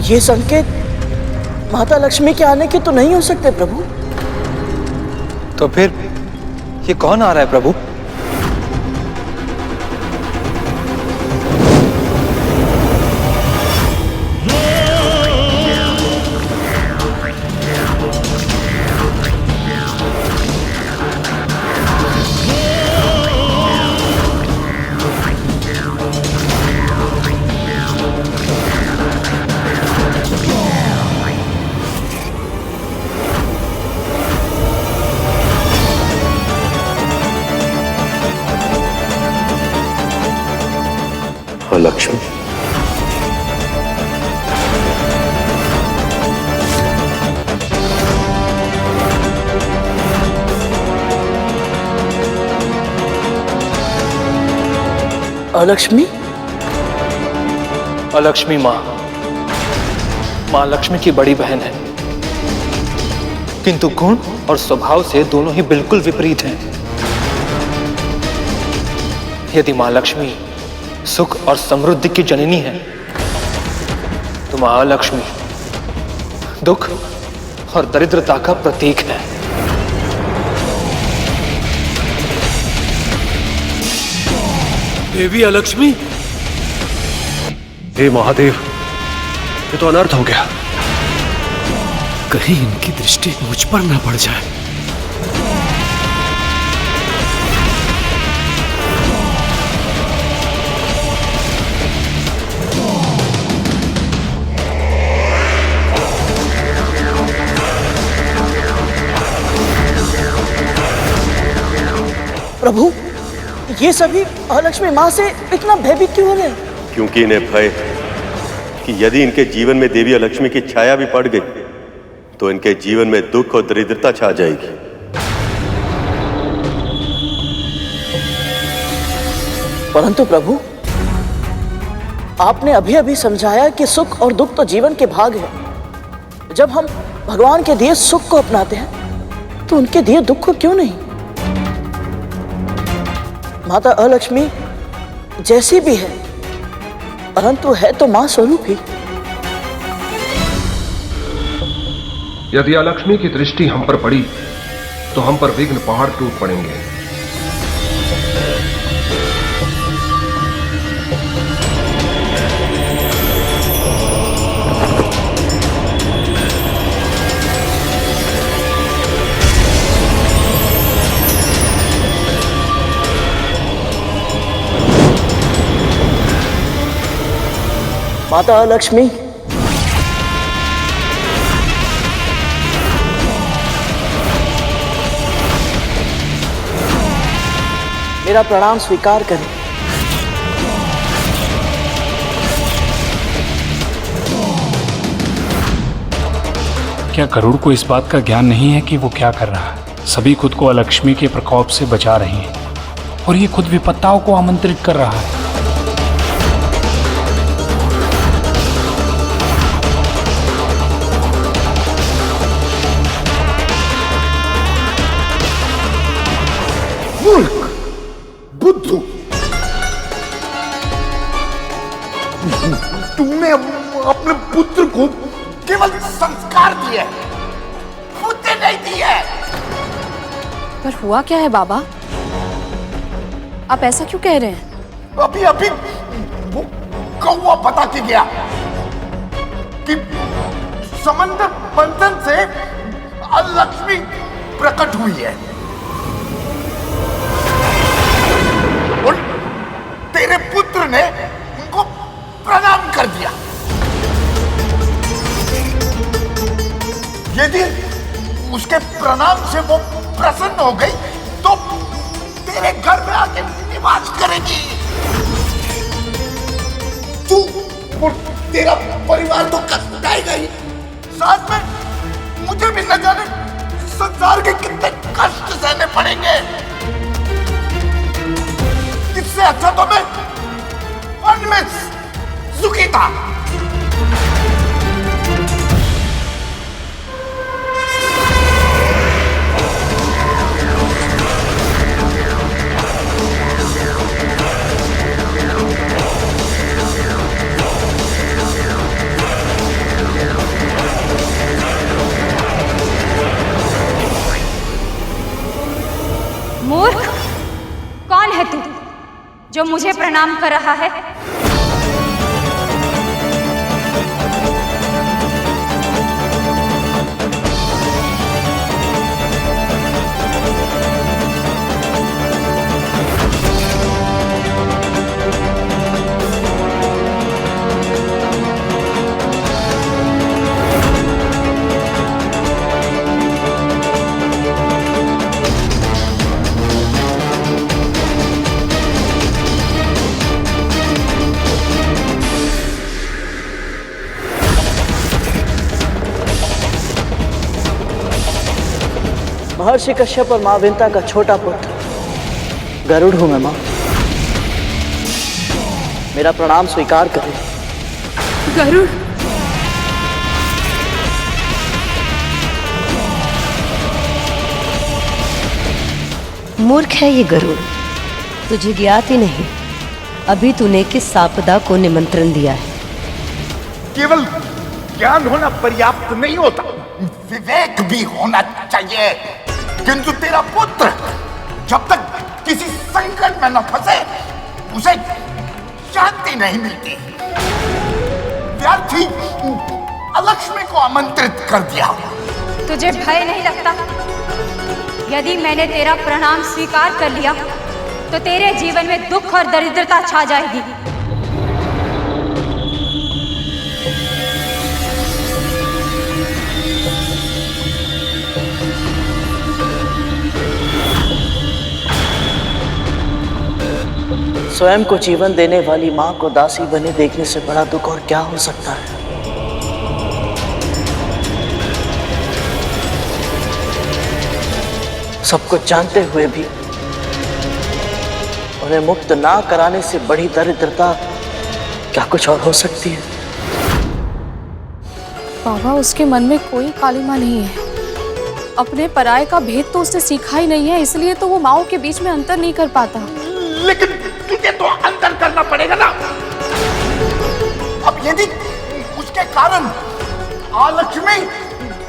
ये संकेत माता लक्ष्मी के आने के तो नहीं हो सकते प्रभु। तो फिर ये कौन आ रहा है प्रभु? लक्ष्मी, अलक्ष्मी? अलक्ष्मी माँ लक्ष्मी की बड़ी बहन है, किंतु गुण और स्वभाव से दोनों ही बिल्कुल विपरीत हैं। यदि माँ लक्ष्मी सुख और समृद्धि की जननी है, तो मां लक्ष्मी दुख और दरिद्रता का प्रतीक है। देवी अलक्ष्मी? हे महादेव, ये तो अनर्थ हो गया। कहीं इनकी दृष्टि मुझ पर न पड़ जाए। प्रभु, ये सभी अलक्ष्मी माँ से इतना भयभीत क्यों हो रहे हैं? क्योंकि इन्हें भय कि यदि इनके जीवन में देवी अलक्ष्मी की छाया भी पड़ गई तो इनके जीवन में दुख और दरिद्रता छा जाएगी। परंतु प्रभु, आपने अभी अभी समझाया कि सुख और दुख तो जीवन के भाग है। जब हम भगवान के दिए सुख को अपनाते हैं तो उनके दिए दुख को क्यों नहीं? माता अलक्ष्मी जैसी भी है, परंतु है तो मां स्वरूप ही। यदि अलक्ष्मी की दृष्टि हम पर पड़ी तो हम पर विघ्न पहाड़ टूट पड़ेंगे। माता अलक्ष्मी, मेरा प्रणाम स्वीकार करें। क्या गरुड़ को इस बात का ज्ञान नहीं है कि वो क्या कर रहा है? सभी खुद को अलक्ष्मी के प्रकोप से बचा रहे हैं और ये खुद विपत्ताओं को आमंत्रित कर रहा है। मूर्ख, बुद्धू, तुमने अपने पुत्र को केवल संस्कार दिए, बुद्धि नहीं दी है। पर हुआ क्या है बाबा? आप ऐसा क्यों कह रहे हैं? अभी अभी वो कौवा बता के गया कि समंदर मंथन से अलक्ष्मी प्रकट हुई है और तेरे पुत्र ने उनको प्रणाम कर दिया। यदि उसके प्रणाम से वो प्रसन्न हो गई तो तेरे घर में आके निवास करेगी। तू और तेरा परिवार तो कष्टाएगा ही, साथ में मुझे भी न जाने संसार के कितने कष्ट सहने पड़ेंगे। इससे अच्छा तो मैं वन में सुखी था। कौन है तू जो मुझे प्रणाम कर रहा है? महर्षि कश्यप और मां विंता का छोटा पुत्र गरुड़ हूं मैं मां। मेरा प्रणाम स्वीकार करें। गरुड़, मूर्ख है ये गरुड़, तुझे ज्ञात ही नहीं अभी तूने किस आपदा को निमंत्रण दिया है। केवल ज्ञान होना पर्याप्त नहीं होता, विवेक भी होना चाहिए। किंतु तेरा पुत्र जब तक किसी संकट में न फंसे उसे शांति नहीं मिलती। व्यर्थी अलक्ष्मी को आमंत्रित कर दिया। तुझे भय नहीं लगता? यदि मैंने तेरा प्रणाम स्वीकार कर लिया तो तेरे जीवन में दुख और दरिद्रता छा जाएगी। स्वयं को जीवन देने वाली मां को दासी बने देखने से बड़ा दुख और क्या हो सकता है। सब कुछ जानते हुए भी उन्हें मुक्त ना कराने से बड़ी दरिद्रता क्या कुछ और हो सकती है? बाबा, उसके मन में कोई कालिमा नहीं है। अपने पराये का भेद तो उसने सीखा ही नहीं है, इसलिए तो वो माओ के बीच में अंतर नहीं कर पाता। लेकिन तुझे तो अंतर करना पड़ेगा ना। अब यदि उसके कारण आलक्ष्मी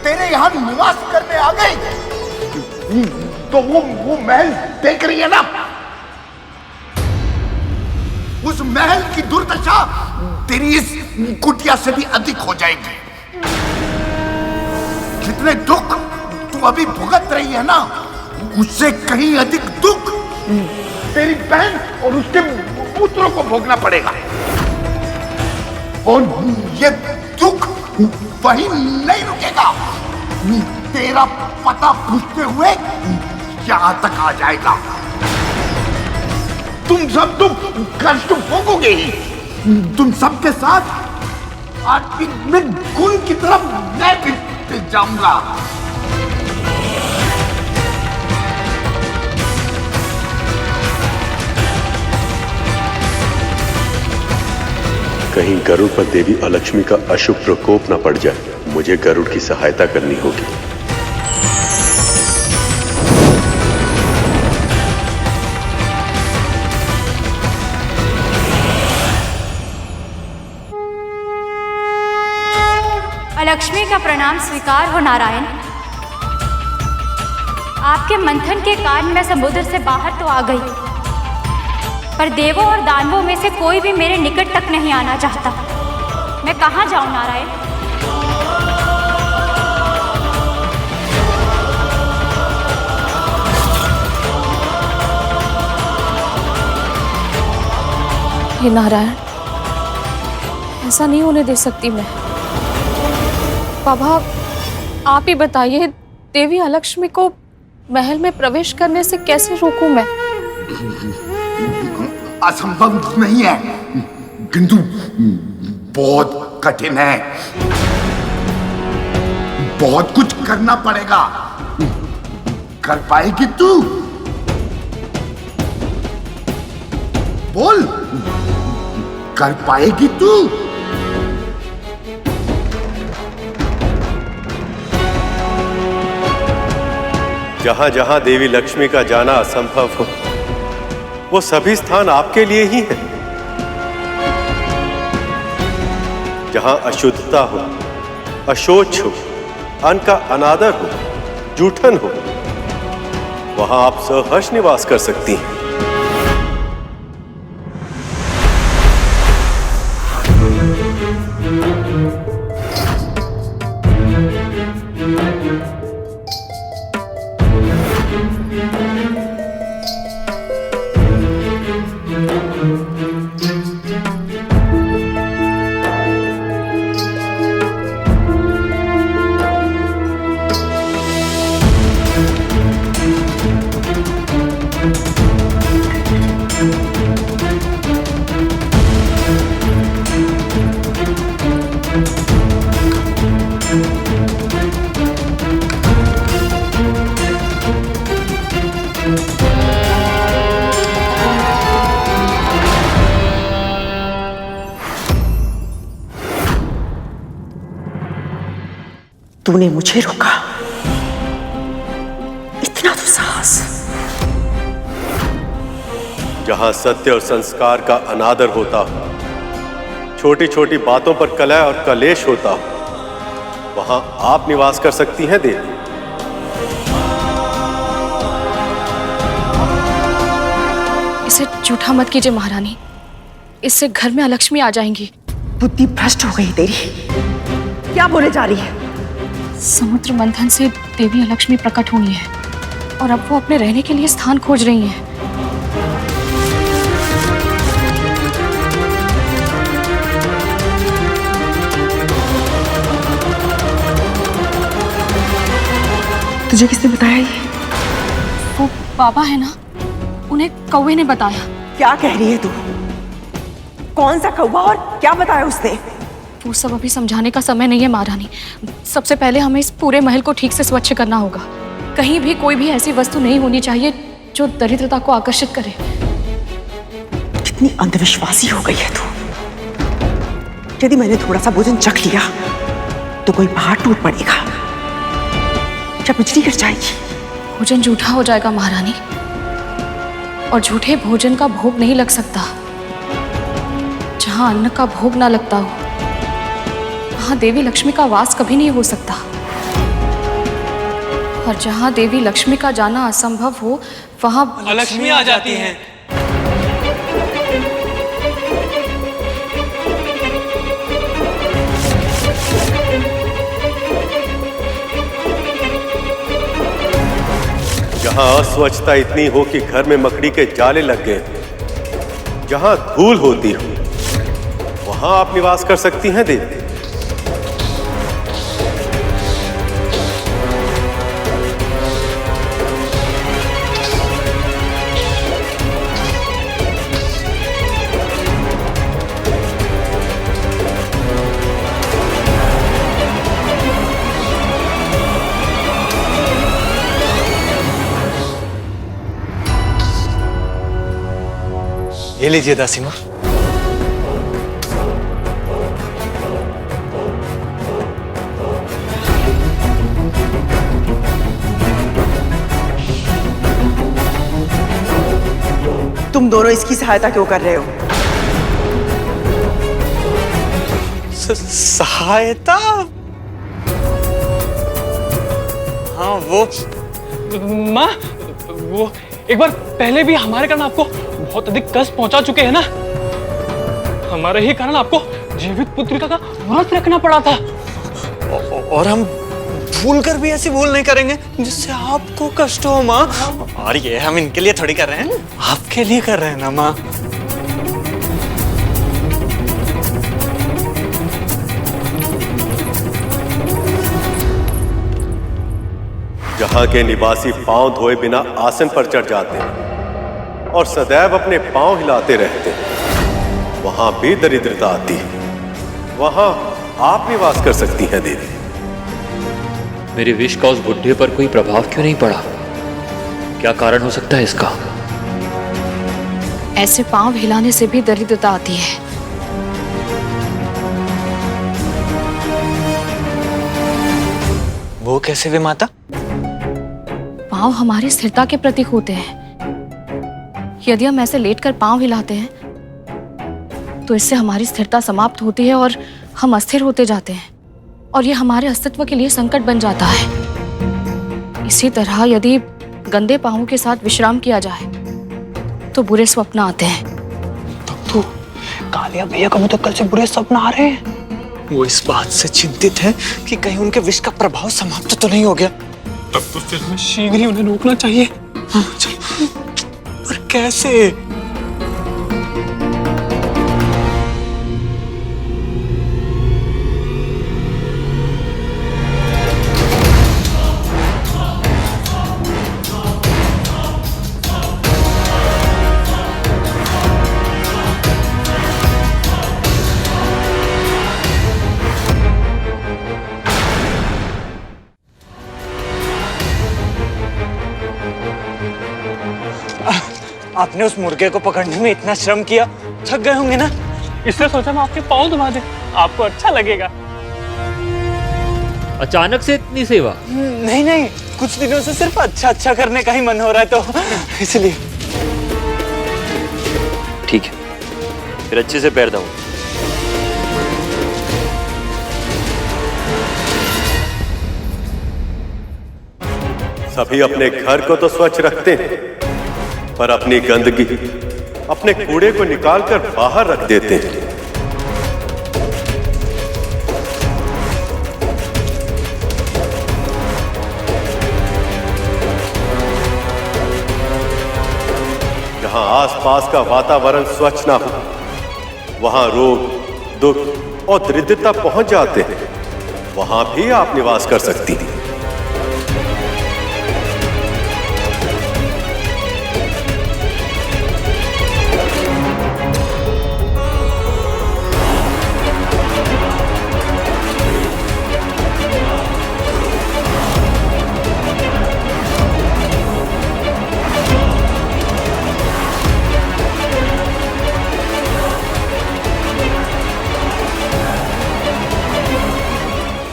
तेरे यहाँ निवास करने आ गई तो वो महल देख रही है ना। उस महल की दुर्दशा तेरी इस कुटिया से भी अधिक हो जाएगी। जितने दुख तू अभी भुगत रही है ना, उससे कहीं अधिक दुख तेरी बहन और उसके पुत्रों को भोगना पड़ेगा। और ये दुख वहीं नहीं रुकेगा, तेरा पता पूछते हुए यहां तक आ जाएगा। तुम सब तो कष्ट भोगोगे ही। तुम सबके साथ आज में खून की तरफ मैं भी जाऊंगा। कहीं गरुड़ पर देवी अलक्ष्मी का अशुभ प्रकोप न पड़ जाए। मुझे गरुड़ की सहायता करनी होगी। अलक्ष्मी का प्रणाम स्वीकार हो नारायण। आपके मंथन के कारण मैं समुद्र से बाहर तो आ गई, पर देवों और दानवों में से कोई भी मेरे निकट तक नहीं आना चाहता। मैं कहाँ जाऊं नारायण? हे नारायण, ऐसा नहीं होने दे सकती मैं। बाबा, आप ही बताइए, देवी अलक्ष्मी को महल में प्रवेश करने से कैसे रोकूं मैं? असंभव नहीं है, किंतु बहुत कठिन है। बहुत कुछ करना पड़ेगा। कर पाएगी तू? बोल, कर पाएगी तू? जहां जहां देवी लक्ष्मी का जाना असंभव हो, वो सभी स्थान आपके लिए ही हैं। जहां अशुद्धता हो, अशोच हो, अन्न का अनादर हो, जूठन हो, वहां आप सहर्ष निवास कर सकती हैं। तूने मुझे रोका, इतना तो साहस। जहां सत्य और संस्कार का अनादर होता हो, छोटी छोटी बातों पर कलह और कलेश होता हो, वहां आप निवास कर सकती हैं देवी। इसे झूठा मत कीजिए महारानी, इससे घर में अलक्ष्मी आ जाएंगी। बुद्धि भ्रष्ट हो गई तेरी, क्या बोले जा रही है? समुद्र मंथन से देवी अलक्ष्मी प्रकट हुई है और अब वो अपने रहने के लिए स्थान खोज रही हैं। तुझे किसने बताया ये? वो बाबा है ना, उन्हें कौवे ने बताया। क्या कह रही है तू? कौन सा कौवा और क्या बताया उसने? वो सब अभी समझाने का समय नहीं है महारानी। सबसे पहले हमें इस पूरे महल को ठीक से स्वच्छ करना होगा। कहीं भी कोई भी ऐसी वस्तु नहीं होनी चाहिए जो दरिद्रता को आकर्षित करे। कितनी अंधविश्वासी हो गई है तू। यदि मैंने थोड़ा सा भोजन चख लिया तो कोई पहाड़ टूट पड़ेगा या बिजली गिर जाएगी। भोजन झूठा हो जाएगा महारानी, और झूठे भोजन का भोग नहीं लग सकता। जहां अन्न का भोग ना लगता हो वहां देवी लक्ष्मी का वास कभी नहीं हो सकता, और जहां देवी लक्ष्मी का जाना असंभव हो वहां अलक्ष्मी आ जाती हैं। जहां अस्वच्छता इतनी हो कि घर में मकड़ी के जाले लग गए, जहां धूल होती हो, वहां आप निवास कर सकती हैं देवी। ये लीजिए दासी माँ। तुम दोनों इसकी सहायता क्यों कर रहे हो? सहायता? हाँ वो माँ, वो एक बार पहले भी हमारे कारण आपको बहुत अधिक कष्ट पहुंचा चुके हैं ना। हमारे ही कारण आपको जीवित पुत्रिका का व्रत रखना पड़ा था, और हम भूल कर भी ऐसी भूल नहीं करेंगे जिससे आपको कष्ट हो माँ। और ये हम इनके लिए थोड़ी कर रहे हैं, आपके लिए कर रहे हैं ना माँ। जहां के निवासी पांव धोए बिना आसन पर चढ़ जाते हैं और सदैव अपने पांव हिलाते रहते हैं, वहां भी दरिद्रता आती है। वहां आप निवास कर सकती हैं देवी। मेरे विष का उस बुढ़े पर कोई प्रभाव क्यों नहीं पड़ा? क्या कारण हो सकता है इसका? ऐसे पांव हिलाने से भी दरिद्रता आती है। वो कैसे वे माता? पांव हमारी स्थिरता के प्रतीक होते हैं। यदि हम ऐसे लेटकर पांव हिलाते हैं तो इससे हमारी स्थिरता समाप्त होती है और हम अस्थिर होते जाते हैं, और ये हमारे अस्तित्व के लिए संकट बन जाता है। इसी तरह यदि गंदे पांवों के साथ विश्राम किया जाए तो बुरे स्वप्न आते हैं। तब तो कालिया भैया को भी तो कल से बुरे स्वप्न आ रहे हैं। वो इस बात से चिंतित है कि कहीं उनके विष का प्रभाव समाप्त तो नहीं हो गया। तब तो फिर हमें शीघ्र ही उन्हें रोकना चाहिए। हाँ, चलो। पर कैसे? आपने उस मुर्गे को पकड़ने में इतना श्रम किया, थक गए होंगे ना? इसलिए सोचा मैं आपके पाँव दबा दूं, आपको अच्छा लगेगा। अचानक से इतनी सेवा? नहीं नहीं, कुछ दिनों से सिर्फ अच्छा अच्छा करने का ही मन हो रहा है, तो इसलिए। ठीक है, फिर अच्छे से पैर दबाओ। सभी अपने घर को तो स्वच्छ रखते हैं, पर अपनी गंदगी, अपने कूड़े को निकालकर बाहर रख देते हैं। जहां आसपास का वातावरण स्वच्छ ना हो, वहां रोग, दुख और दरिद्रता पहुंच जाते हैं। वहां भी आप निवास कर सकती हैं।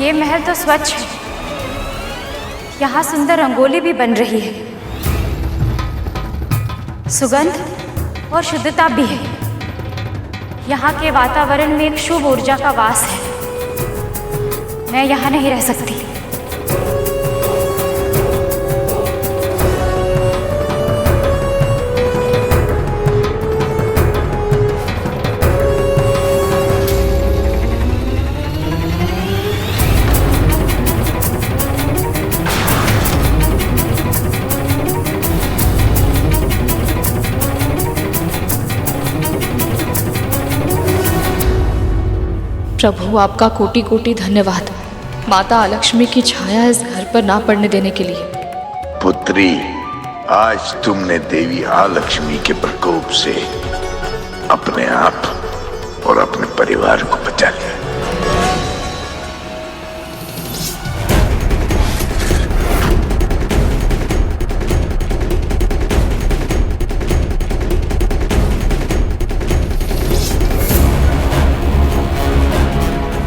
ये महल तो स्वच्छ है, यहाँ सुंदर रंगोली भी बन रही है, सुगंध और शुद्धता भी है। यहाँ के वातावरण में एक शुभ ऊर्जा का वास है। मैं यहाँ नहीं रह सकती। प्रभु, आपका कोटि कोटि धन्यवाद माता अलक्ष्मी की छाया इस घर पर ना पड़ने देने के लिए। पुत्री, आज तुमने देवी आलक्ष्मी के प्रकोप से अपने आप और अपने परिवार को बचा लिया।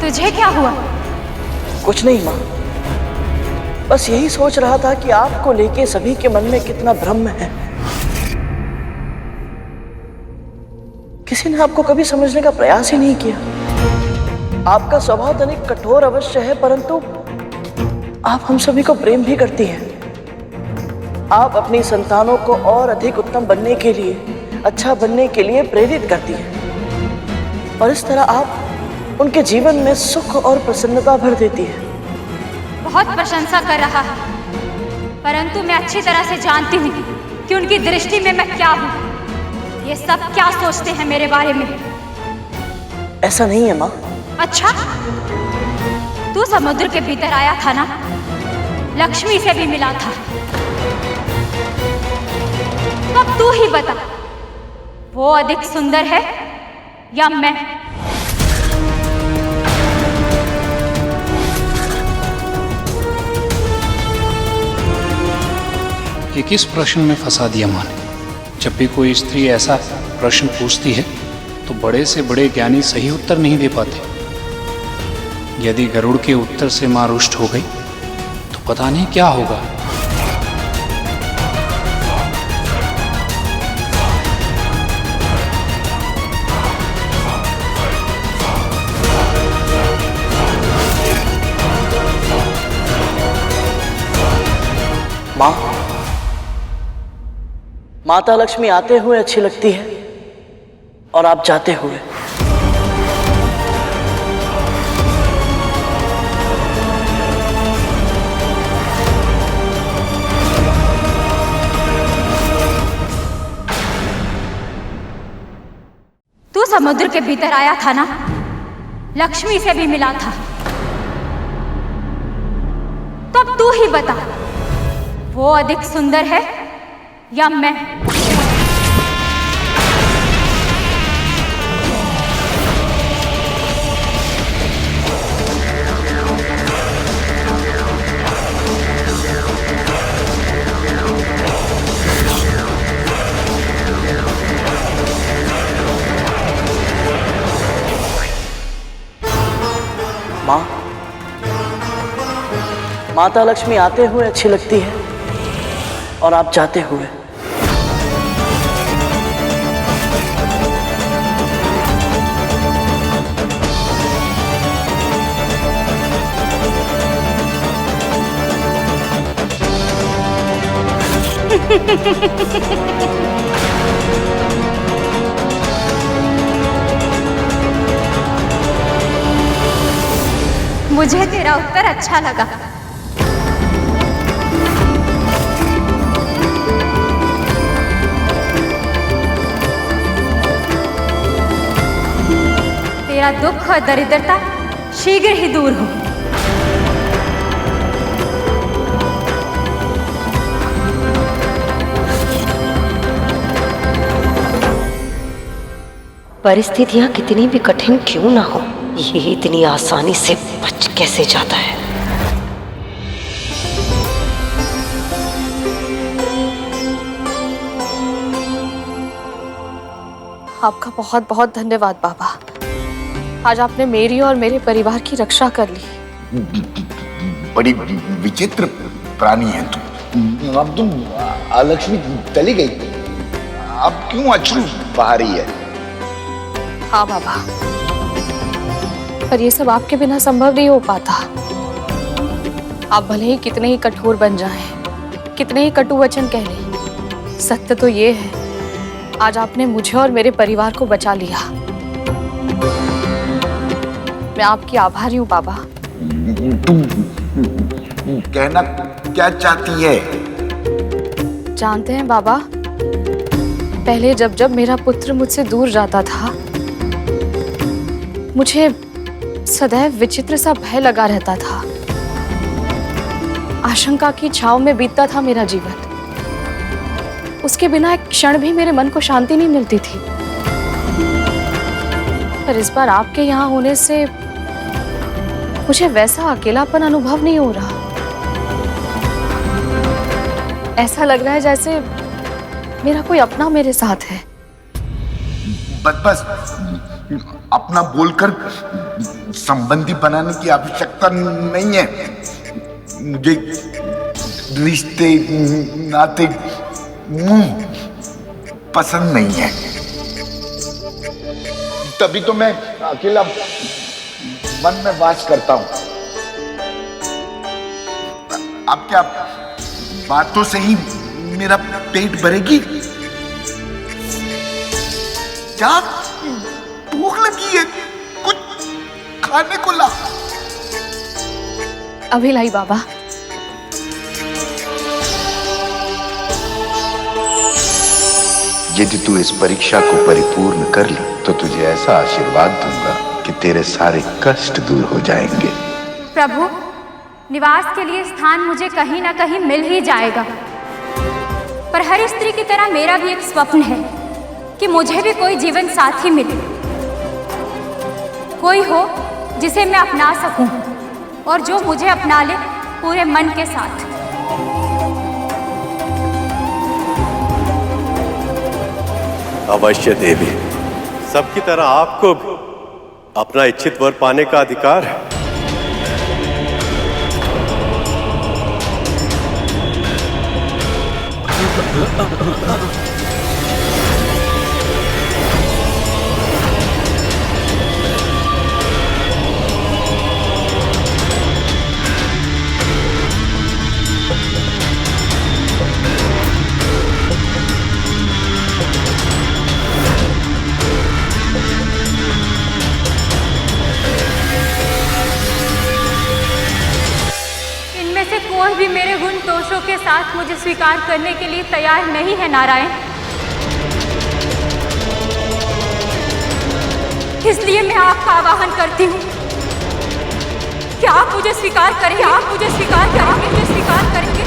तुझे क्या हुआ? कुछ नहीं माँ, बस यही सोच रहा था कि आपको लेके सभी के मन में कितना भ्रम है। किसी ने आपको कभी समझने का प्रयास ही नहीं किया। आपका स्वभाव तनिक कठोर अवश्य है, परंतु आप हम सभी को प्रेम भी करती हैं। आप अपनी संतानों को और अधिक उत्तम बनने के लिए, अच्छा बनने के लिए प्रेरित करती हैं, और इस तरह आप उनके जीवन में सुख और प्रसन्नता भर देती है। बहुत प्रशंसा कर रहा है, परंतु मैं अच्छी तरह से जानती हूँ कि उनकी दृष्टि में मैं क्या हूँ। ये सब क्या सोचते हैं मेरे बारे में? ऐसा नहीं है माँ। अच्छा, तू समुद्र के भीतर आया था ना, लक्ष्मी से भी मिला था। अब तू ही बता, वो अधिक सुंदर है या मैं? ये किस प्रश्न में फंसा दिया माँ ने? जब भी कोई स्त्री ऐसा प्रश्न पूछती है तो बड़े से बड़े ज्ञानी सही उत्तर नहीं दे पाते। यदि गरुड़ के उत्तर से माँ रुष्ट हो गई तो पता नहीं क्या होगा। माँ, माता लक्ष्मी आते हुए अच्छी लगती है और आप जाते हुए। तू समुद्र के भीतर आया था ना, लक्ष्मी से भी मिला था। तब तू ही बता, वो अधिक सुंदर है या मैं? माँ, माता लक्ष्मी आते हुए अच्छी लगती है और आप जाते हुए। मुझे तेरा उत्तर अच्छा लगा। तेरा दुख और दरिद्रता शीघ्र ही दूर हो। परिस्थितियां कितनी भी कठिन क्यों ना हो, ये इतनी आसानी से बच कैसे जाता है। आपका बहुत बहुत धन्यवाद बाबा। आज आपने मेरी और मेरे परिवार की रक्षा कर ली। बड़ी विचित्र प्राणी है तुम। अब तुम लक्ष्मी चली गई, अब क्यों अश्रु बहा रही है? हाँ बाबा, पर ये सब आपके बिना संभव नहीं हो पाता। आप भले ही कितने ही कठोर बन जाएं, कितने ही कटु वचन कह लें, सत्य तो ये है आज आपने मुझे और मेरे परिवार को बचा लिया। मैं आपकी आभारी हूँ बाबा। तुम कहना क्या चाहती है? जानते हैं बाबा, पहले जब जब मेरा पुत्र मुझसे दूर जाता था, मुझे सदैव विचित्र सा भय लगा रहता था। आशंका की छांव में बीतता था मेरा जीवन। उसके बिना एक क्षण भी मेरे मन को शांति नहीं मिलती थी। पर इस बार आपके यहाँ होने से मुझे वैसा अकेलापन अनुभव नहीं हो रहा। ऐसा लग रहा है जैसे मेरा कोई अपना मेरे साथ है। बस अपना बोलकर संबंधी बनाने की आवश्यकता नहीं है। मुझे रिश्ते नाते मुंह पसंद नहीं है, तभी तो मैं अकेला मन में वास करता हूं। अब क्या बातों से ही मेरा पेट भरेगी? क्या भूख लगी है? कुछ खाने को ला। अभी लाई बाबा। यदि तू इस परीक्षा को परिपूर्ण कर ली तो तुझे ऐसा आशीर्वाद दूंगा कि तेरे सारे कष्ट दूर हो जाएंगे। प्रभु, निवास के लिए स्थान मुझे कहीं ना कहीं मिल ही जाएगा, पर हर स्त्री की तरह मेरा भी एक स्वप्न है कि मुझे भी कोई जीवन साथी मिले, कोई हो जिसे मैं अपना सकूं और जो मुझे अपना ले पूरे मन के साथ। अवश्य देवी, सबकी तरह आपको भी अपना इच्छित वर पाने का अधिकार है। कोई भी मेरे गुण दोषों के साथ मुझे स्वीकार करने के लिए तैयार नहीं है नारायण, इसलिए मैं आपका आवाहन करती हूँ कि आप मुझे स्वीकार करेंगे, आप मुझे स्वीकार करेंगे, मुझे स्वीकार करेंगे।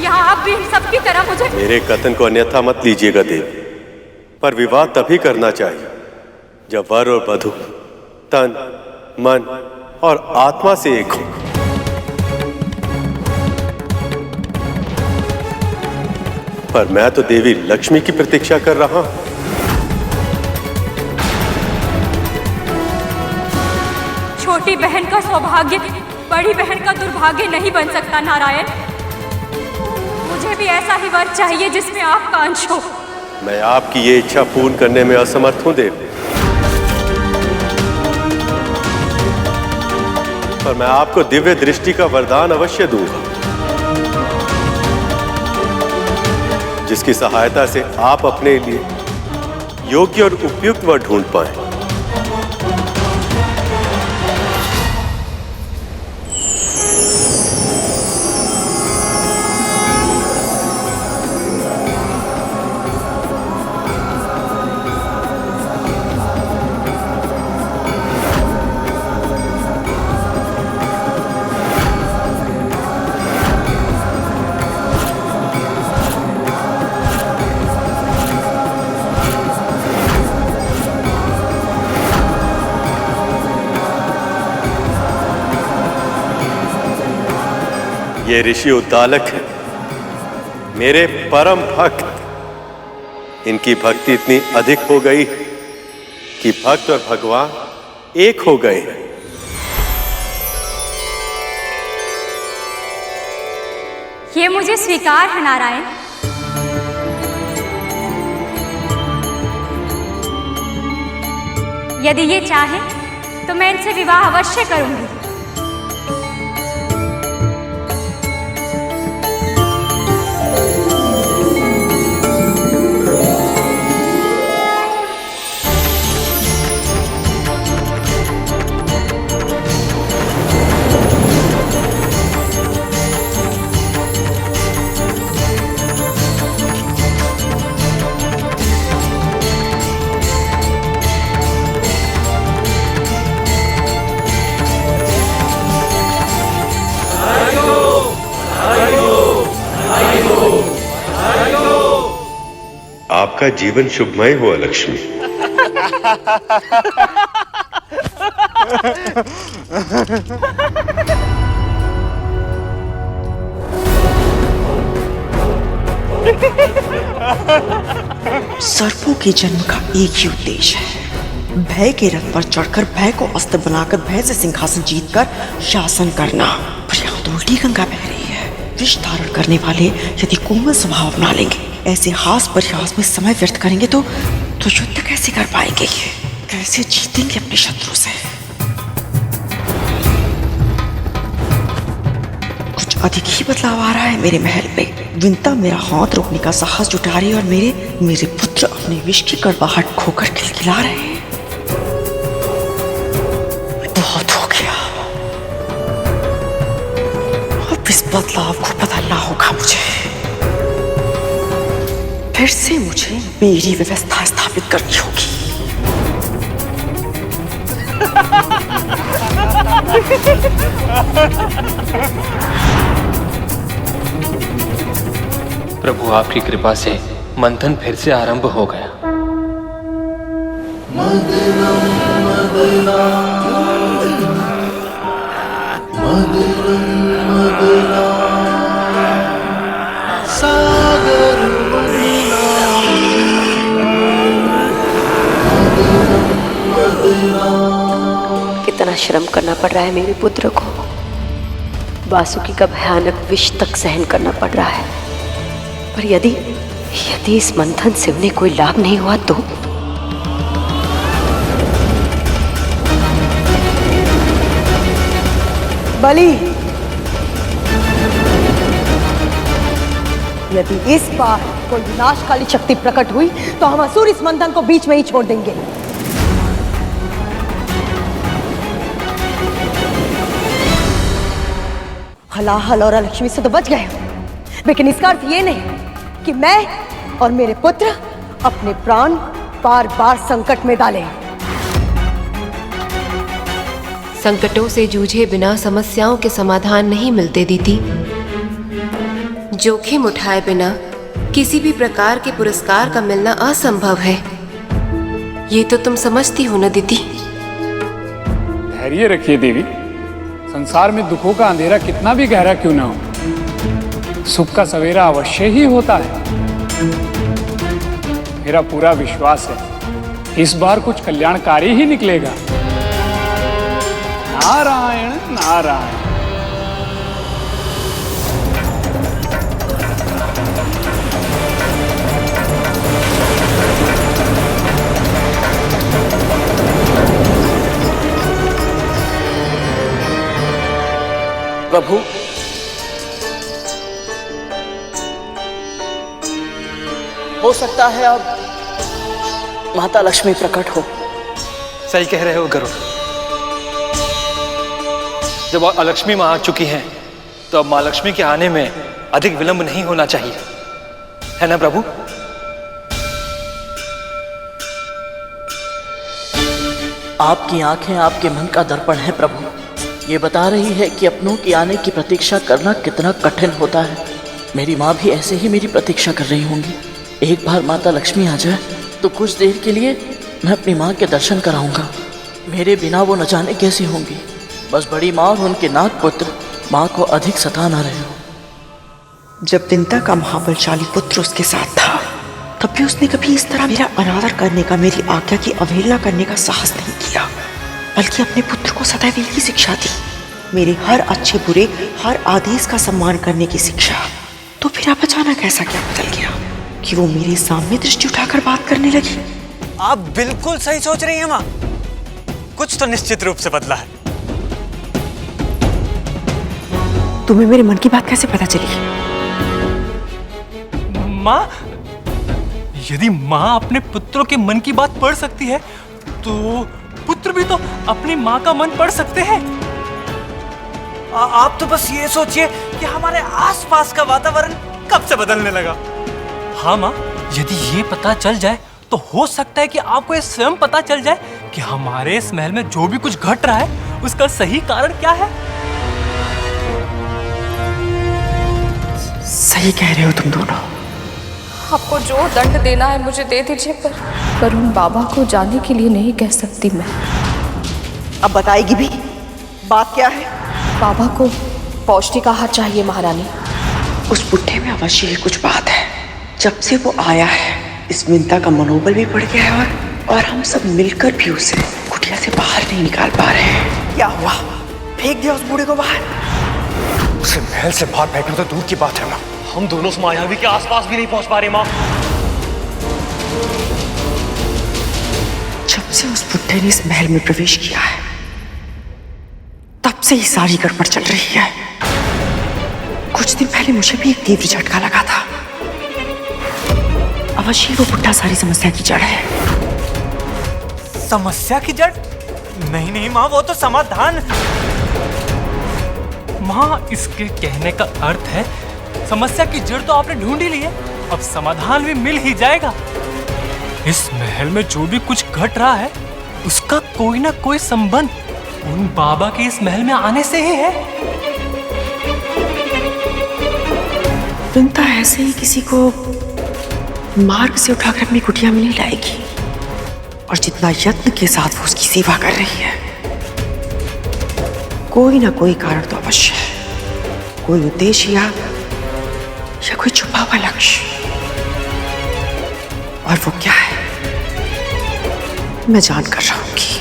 आप भी सबकी तरह मुझे। मेरे कथन को अन्यथा मत लीजिएगा देवी, पर विवाह तभी करना चाहिए जब वर और वधू तन, मन और आत्मा से एक हो। पर मैं तो देवी लक्ष्मी की प्रतीक्षा कर रहा हूं। छोटी बहन का सौभाग्य बड़ी बहन का दुर्भाग्य नहीं बन सकता नारायण। मुझे भी ऐसा ही वर चाहिए जिसमें आपका अंश हो। मैं आपकी ये इच्छा पूर्ण करने में असमर्थ हूं देवी, पर मैं आपको दिव्य दृष्टि का वरदान अवश्य दूंगा, जिसकी सहायता से आप अपने लिए योग्य और उपयुक्त वर ढूंढ पाएं। ये ऋषि उद्दालक है, मेरे परम भक्त। इनकी भक्ति इतनी अधिक हो गई कि भक्त और भगवान एक हो गए हैं। ये मुझे स्वीकार है नारायण। यदि ये चाहे तो मैं इनसे विवाह अवश्य करूंगी। आपका जीवन शुभमय हो लक्ष्मी। सर्पों के जन्म का एक ही उद्देश्य है, भय के रथ पर चढ़कर भय को अस्त्र बनाकर भय से सिंहासन जीतकर शासन करना। पर यहाँ तो उल्टी गंगा बह रही है। विष धारण करने वाले यदि कोमल स्वभाव अपना लेंगे, ऐसे हास परिहास में समय व्यर्थ करेंगे तो युद्ध कैसे कर पाएंगे? कैसे जीतेंगे अपने शत्रु से? कुछ अधिक ही बदलाव आ रहा है मेरे महल में। विंता मेरा हाथ रोकने का साहस जुटा रही है और मेरे पुत्र अपने विष की कड़वाहट खोकर खिलखिला रहे हैं। बहुत हो गया, अब इस बदलाव को बदलना होगा मुझे। फिर से मुझे मेरी व्यवस्था स्थापित करनी होगी। प्रभु आपकी कृपा से मंथन फिर से आरंभ हो गया। कितना श्रम करना पड़ रहा है मेरे पुत्र को। वासुकी का भयानक विष तक सहन करना पड़ रहा है। पर यदि इस मंथन से उन्हें कोई लाभ नहीं हुआ तो? बलि, यदि इस बार कोई विनाशकाली शक्ति प्रकट हुई तो हम असुर इस मंथन को बीच में ही छोड़ देंगे। हलाहल और लक्ष्मी से तो बच गए, लेकिन इसका अर्थ ये नहीं कि मैं और मेरे पुत्र अपने प्राण बार बार संकट में डालें। संकटों से जूझे बिना समस्याओं के समाधान नहीं मिलते दीदी। जोखिम उठाए बिना किसी भी प्रकार के पुरस्कार का मिलना असंभव है। ये तो तुम समझती हो ना दीदी। धैर्य रखिए देवी। संसार में दुखों का अंधेरा कितना भी गहरा क्यों ना हो, सुख का सवेरा अवश्य ही होता है। मेरा पूरा विश्वास है इस बार कुछ कल्याणकारी ही निकलेगा। नारायण नारायण। प्रभु, हो सकता है अब माता लक्ष्मी प्रकट हो। सही कह रहे हो गरुड़। जब अलक्ष्मी मां आ चुकी हैं, तो अब मां लक्ष्मी के आने में अधिक विलंब नहीं होना चाहिए, है ना प्रभु? आपकी आंखें आपके मन का दर्पण है प्रभु। ये बता रही है कि अपनों के आने की प्रतीक्षा करना कितना कठिन होता है। मेरी माँ भी ऐसे ही मेरी प्रतीक्षा कर रही होंगी। एक बार माता लक्ष्मी आ जाए तो कुछ देर के लिए मैं अपनी माँ के दर्शन कराऊंगा। मेरे बिना वो न जाने कैसी होंगी। बस बड़ी माँ और उनके नाग पुत्र माँ को अधिक सता ना रहे हो। जब विंता का महाबलशाली पुत्र उसके साथ था, तब भी उसने कभी इस तरह मेरा अनादर करने का, मेरी आज्ञा की अवहेलना करने का साहस नहीं किया, बल्कि अपने पुत्र को सदैव यही शिक्षा दी, मेरे हर अच्छे बुरे, हर आदेश का सम्मान करने की शिक्षा। तो फिर अब अचानक ऐसा क्या बदल गया कि वो मेरे सामने दृष्टि उठाकर बात करने लगी? आप बिल्कुल सही सोच रही हैं माँ। कुछ तो निश्चित रूप से बदला है। तुम्हें मेरे मन की बात कैसे पता चली? माँ, यदि माँ अपने पुत्रों के मन की बात पढ़ सकती है, तो पुत्र भी तो अपनी माँ का मन पढ़ सकते हैं। आप तो बस ये सोचिए कि हमारे आसपास का वातावरण कब से बदलने लगा। हाँ माँ, यदि ये पता चल जाए तो हो सकता है कि आपको ये स्वयं पता चल जाए कि हमारे इस महल में जो भी कुछ घट रहा है उसका सही कारण क्या है। सही कह रहे हो तुम दोनों। आपको जो दंड देना है मुझे दे दीजिए, पर उन बाबा को जाने के लिए नहीं कह सकती मैं। अब बताएगी भी? बात क्या है? बाबा को पौष्टिक आहार चाहिए महारानी। उस बुढ़े में अवश्य ही कुछ बात है। जब से वो आया है, इस विंता का मनोबल भी बढ़ गया है, और हम सब मिलकर भी उसे कुटिया से बाहर नहीं निकाल पा रहे हैं। क्या हुआ? फेंक दिया उस बूढ़े को बाहर? उसे महल से बाहर फेंकना तो दूर की बात है माँ, हम दोनों उस मायावी के आसपास भी नहीं पहुंच पा रहे माँ। जब से उस बुढ़े ने इस महल में प्रवेश किया है, तब से ही सारी गड़बड़ चल रही है। कुछ दिन पहले मुझे भी एक तीव्र झटका लगा था। अवश्य वो बुढ़ा सारी समस्या की जड़ है। समस्या की जड़? नहीं नहीं माँ, वो तो समाधान। माँ, इसके कहने का अर्थ है समस्या की जड़ तो आपने ढूंढ ही ली है, अब समाधान भी मिल ही जाएगा। इस महल में जो भी कुछ घट रहा है उसका कोई ना कोई संबंध उन बाबा के इस महल में आने से ही है। विंता ऐसे ही किसी को मार्ग से उठाकर अपनी कुटिया में नहीं लाएगी, और जितना यत्न के साथ वो उसकी सेवा कर रही है, कोई ना कोई कारण तो अवश्य है, कोई उद्देश्य या कोई छुपा हुआ लक्ष्य। और वो क्या है, मैं जान कर रहूंगी।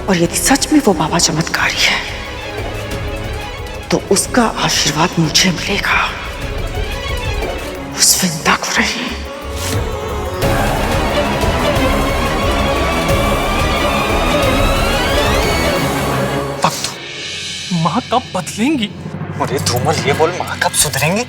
और यदि सच में वो बाबा चमत्कारी है, तो उसका आशीर्वाद मुझे मिलेगा, उस विंता को नहीं। माँ कब बदलेंगी? अरे धूमल, ये बोल माँ कब सुधरेंगी?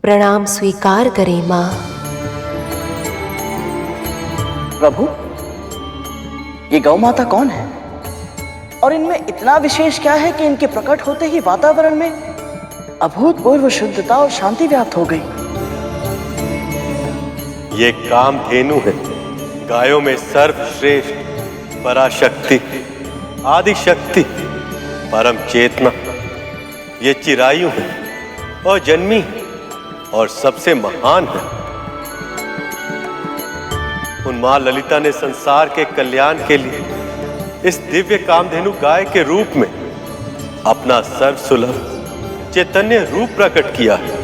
प्रणाम स्वीकार करें माँ। प्रभु, ये गौ माता कौन है और इनमें इतना विशेष क्या है कि इनके प्रकट होते ही वातावरण में अभूतपूर्व शुद्धता और शांति व्याप्त हो गई। ये कामधेनु है, गायों में सर्वश्रेष्ठ, पराशक्ति, आदि शक्ति, परम चेतना। ये चिरायु है और जन्मी और सबसे महान है। उन मां ललिता ने संसार के कल्याण के लिए इस दिव्य कामधेनु गाय के रूप में अपना सर्वसुलभ चैतन्य रूप प्रकट किया है।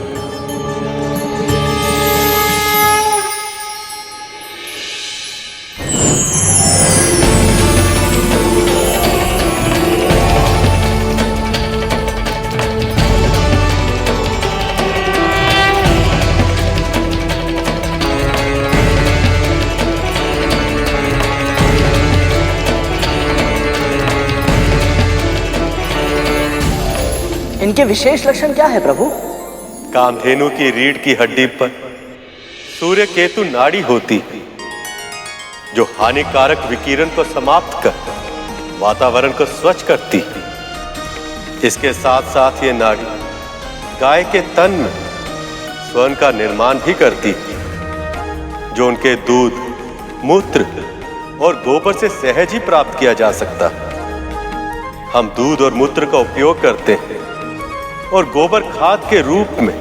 इनके विशेष लक्षण क्या है प्रभु? कामधेनु की रीढ़ की हड्डी पर सूर्य केतु नाड़ी होती, जो हानिकारक विकिरण को समाप्त कर वातावरण को स्वच्छ करती। इसके साथ साथ ये नाड़ी गाय के तन में स्वर्ण का निर्माण भी करती, जो उनके दूध, मूत्र और गोबर से सहज ही प्राप्त किया जा सकता। हम दूध और मूत्र का उपयोग करते हैं और गोबर खाद के रूप में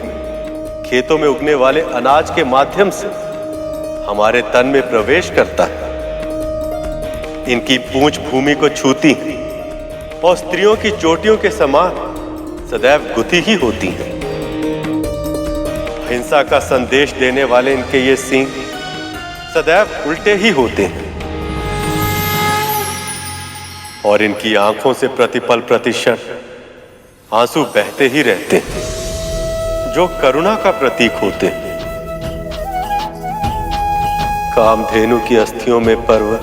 खेतों में उगने वाले अनाज के माध्यम से हमारे तन में प्रवेश करता है। इनकी पूंछ भूमि को छूती है और स्त्रियों की चोटियों के समान सदैव गुथी ही होती हैं। हिंसा का संदेश देने वाले इनके ये सींग सदैव उल्टे ही होते हैं और इनकी आंखों से प्रतिपल प्रतिक्षण आंसू बहते ही रहते हैं, जो करुणा का प्रतीक होते हैं। कामधेनु की अस्थियों में पर्वत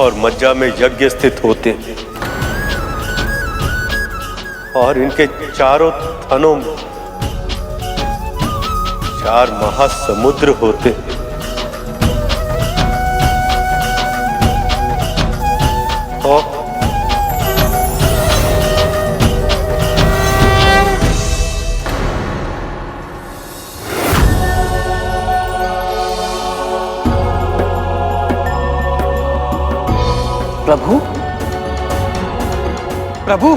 और मज्जा में यज्ञ स्थित होते हैं और इनके चारों थनों में 4 महासमुद्र होते हैं। और प्रभु, प्रभु,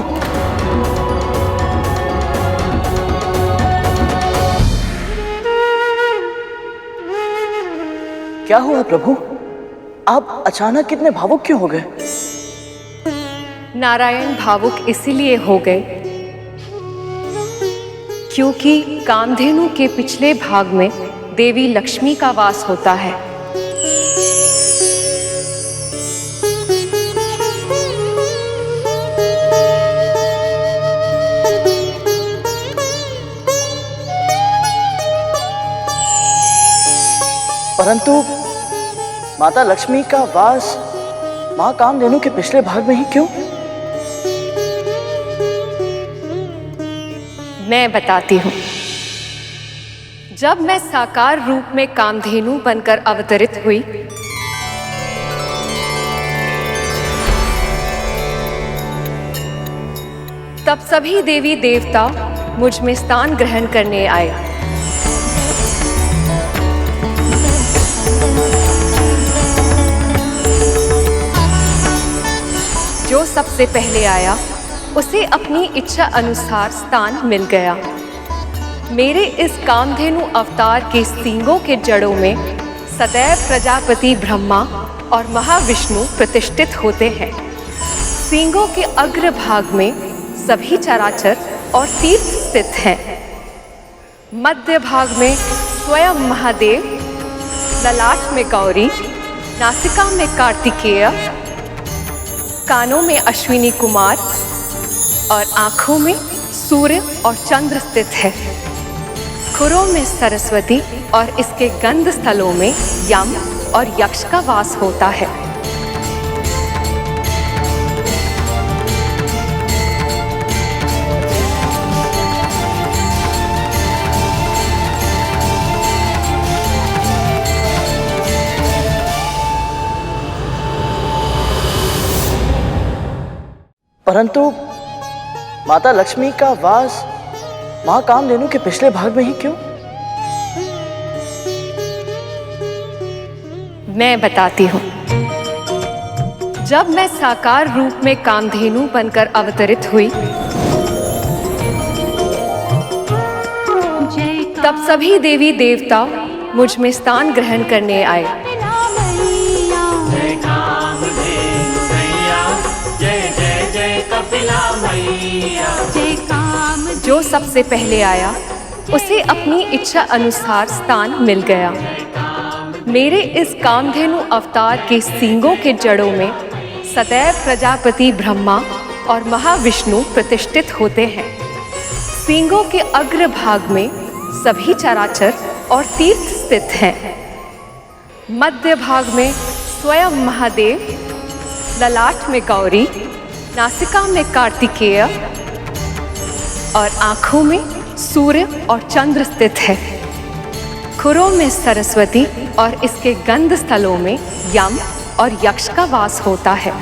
क्या हुआ प्रभु? आप अचानक कितने भावुक क्यों हो गए? नारायण भावुक इसीलिए हो गए क्योंकि कामधेनु के पिछले भाग में देवी लक्ष्मी का वास होता है। परंतु माता लक्ष्मी का वास मां कामधेनु के पिछले भाग में ही क्यों? मैं बताती हूँ। जब मैं साकार रूप में कामधेनु बनकर अवतरित हुई, तब सभी देवी देवता मुझ में स्थान ग्रहण करने आए। जो सबसे पहले आया उसे अपनी इच्छा अनुसार स्थान मिल गया। मेरे इस कामधेनु अवतार के सींगों के जड़ों में सदैव प्रजापति ब्रह्मा और महाविष्णु प्रतिष्ठित होते हैं। सींगों के अग्र भाग में सभी चराचर और तीर्थ स्थित हैं। मध्य भाग में स्वयं महादेव, ललाट में गौरी, नासिका में कार्तिकेय, कानों में अश्विनी कुमार और आंखों में सूर्य और चंद्र स्थित है। खुरों में सरस्वती और इसके गंध स्थलों में यम और यक्ष का वास होता है। परंतु माता लक्ष्मी का वास मां कामधेनु के पिछले भाग में ही क्यों? मैं बताती हूँ। जब मैं साकार रूप में कामधेनु बनकर अवतरित हुई, तब सभी देवी देवता मुझ में स्थान ग्रहण करने आए। जो सबसे पहले आया उसे अपनी इच्छा अनुसार स्थान मिल गया। मेरे इस कामधेनु अवतार के सींगों के जड़ों में सदैव प्रजापति ब्रह्मा और महाविष्णु प्रतिष्ठित होते हैं। सींगों के अग्र भाग में सभी चराचर और तीर्थ स्थित हैं। मध्य भाग में स्वयं महादेव, ललाट में गौरी, नासिका में कार्तिकेय और आँखों में सूर्य और चंद्र स्थित है। खुरों में सरस्वती और इसके गंध स्थलों में यम और यक्ष का वास होता है।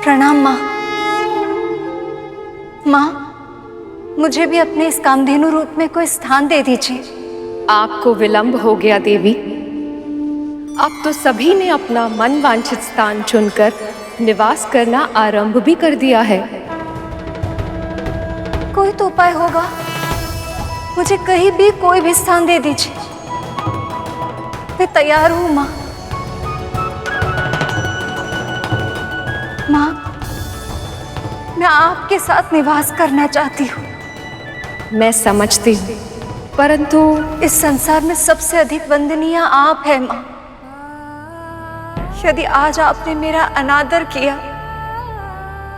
प्रणाम माँ। माँ, मुझे भी अपने इस कामधेनु रूप में कोई स्थान दे दीजिए। आपको विलंब हो गया देवी। अब तो सभी ने अपना मन वांछित स्थान चुनकर निवास करना आरंभ भी कर दिया है। कोई तो उपाय होगा, मुझे कहीं भी कोई भी स्थान दे दीजिए। मैं तैयार हूँ माँ। माँ, मैं आपके साथ निवास करना चाहती हूँ। मैं समझती हूँ, परंतु इस संसार में सबसे अधिक वंदनीय आप है माँ। यदि आज आपने मेरा अनादर किया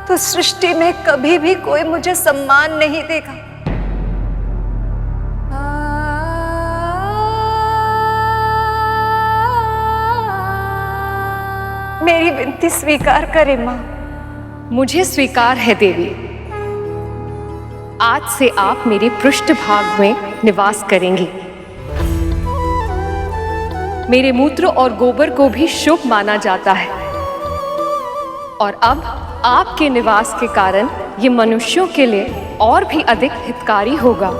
तो सृष्टि में कभी भी कोई मुझे सम्मान नहीं देगा। मेरी विनती स्वीकार करें माँ। मुझे स्वीकार है देवी। आज से आप मेरे पृष्ठभाग में निवास करेंगी। मेरे मूत्र और गोबर को भी शुभ माना जाता है और अब आपके निवास के कारण ये मनुष्यों के लिए और भी अधिक हितकारी होगा।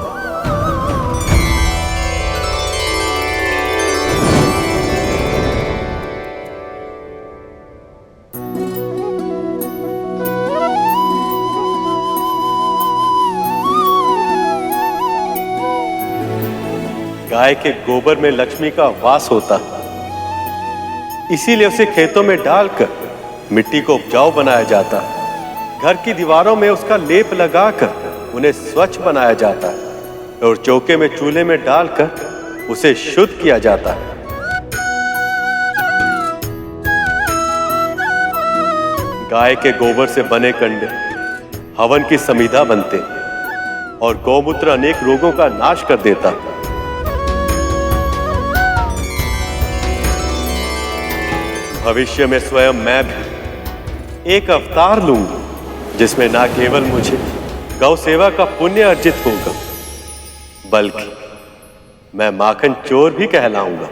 गाय के गोबर में लक्ष्मी का वास होता, इसीलिए उसे खेतों में डालकर मिट्टी को उपजाऊ बनाया जाता। घर की दीवारों में उसका लेप लगाकर उन्हें स्वच्छ बनाया जाता है और चौके में चूल्हे में डालकर उसे शुद्ध किया जाता है। गाय के गोबर से बने कंडे हवन की समीधा बनते और गौमूत्र अनेक रोगों का नाश कर देता। भविष्य में स्वयं मैं भी एक अवतार लूंगा जिसमें ना केवल मुझे गौ सेवा का पुण्य अर्जित होगा, बल्कि मैं माखन चोर भी कहलाऊंगा।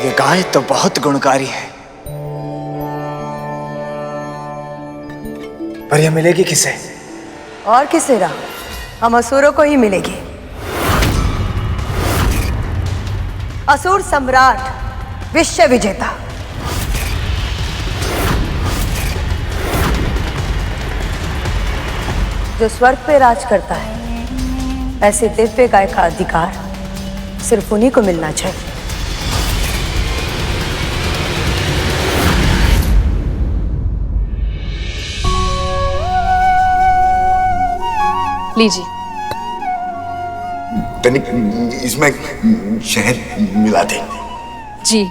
ये गाय तो बहुत गुणकारी है, पर यह मिलेगी किसे? और किसे रहा, हम असुरों को ही मिलेगी। असुर सम्राट, विश्व विजेता, जो स्वर्ग पे राज करता है, ऐसे दिव्य गाय का अधिकार सिर्फ उन्हीं को मिलना चाहिए। लीजिए। तनिक इसमें शहद मिला दे। जी।